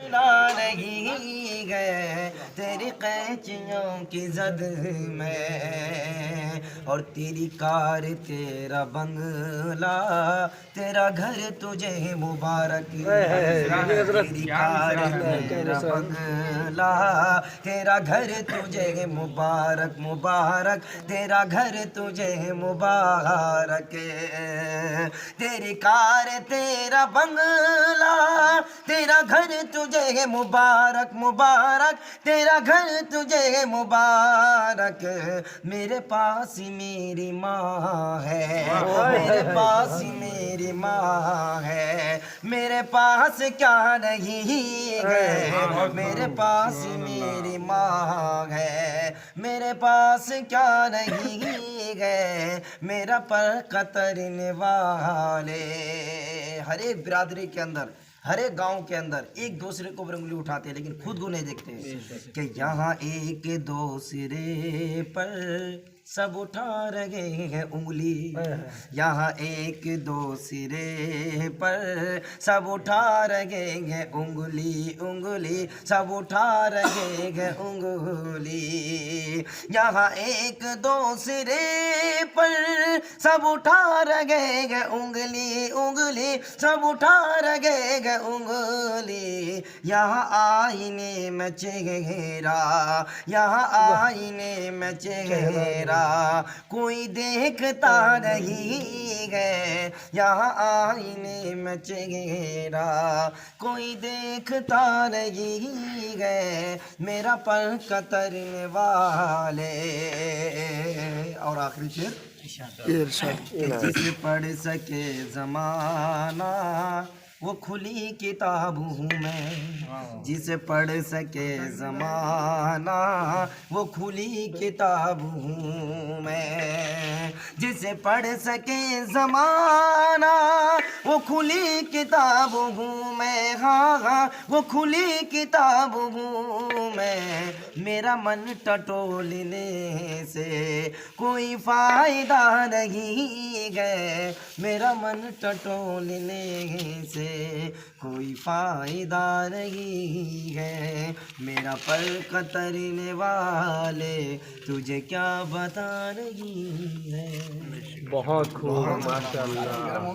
نہیں گئے تیری قینچیوں کی زد میں، اور تیری کار تیرا بنگلہ تیرا گھر تجھے مبارک، تیری کار تیرا بنگلہ تیرا گھر تجھے مبارک، مبارک تیرا گھر تجھے مبارک، تیری کار تیرا بنگلہ تیرا گھر تجھے مبارک، مبارک تیرا گھر تجھے مبارک، میرے پاس میری ماں ہے، میرے پاس میری ماں ہے، میرے پاس کیا نہیں ہے، میرے پاس میری ماں ہے، میرے پاس کیا نہیں ہے، میرا پر قطرنے والے۔ ہر ایک برادری کے اندر، ہر ایک گاؤں کے اندر ایک دوسرے کو انگلی اٹھاتے ہیں لیکن خود کو نہیں دیکھتے ہیں کہ یہاں ایک دوسرے پر سب اٹھا رہے ہیں انگلی، یہاں ایک دوسرے پر سب اٹھا رہے ہیں انگلی، انگلی سب اٹھا رہے ہیں انگلی، یہاں ایک دوسرے پر سب اٹھا رہے ہیں انگلی، انگلی سب اٹھا رہے ہیں انگلی، یہاں آئینے میں چہرہ، یہاں آئینے میں چہرہ کوئی دیکھتا نہیں ہے، یہاں آئینے میں چہرہ کوئی دیکھتا نہیں ہے، میرا پر قطرنے والے۔ اور آخری شعر کہ جس پڑھ سکے زمانہ وہ کھلی کتاب ہوں میں، جسے پڑھ سکے زمانہ وہ کھلی کتاب ہوں میں، جسے پڑھ سکے زمانہ وہ کھلی کتاب ہوں میں، ہاں ہاں وہ کھلی کتاب ہوں میں، میرا من ٹٹولنے سے کوئی فائدہ نہیں ہے، میرا من ٹٹولنے سے کوئی فائدہ نہیں ہے، میرا پر قطرنے والے تجھے کیا بتا رہی ہے۔ بہت خوب، ماشاء اللہ۔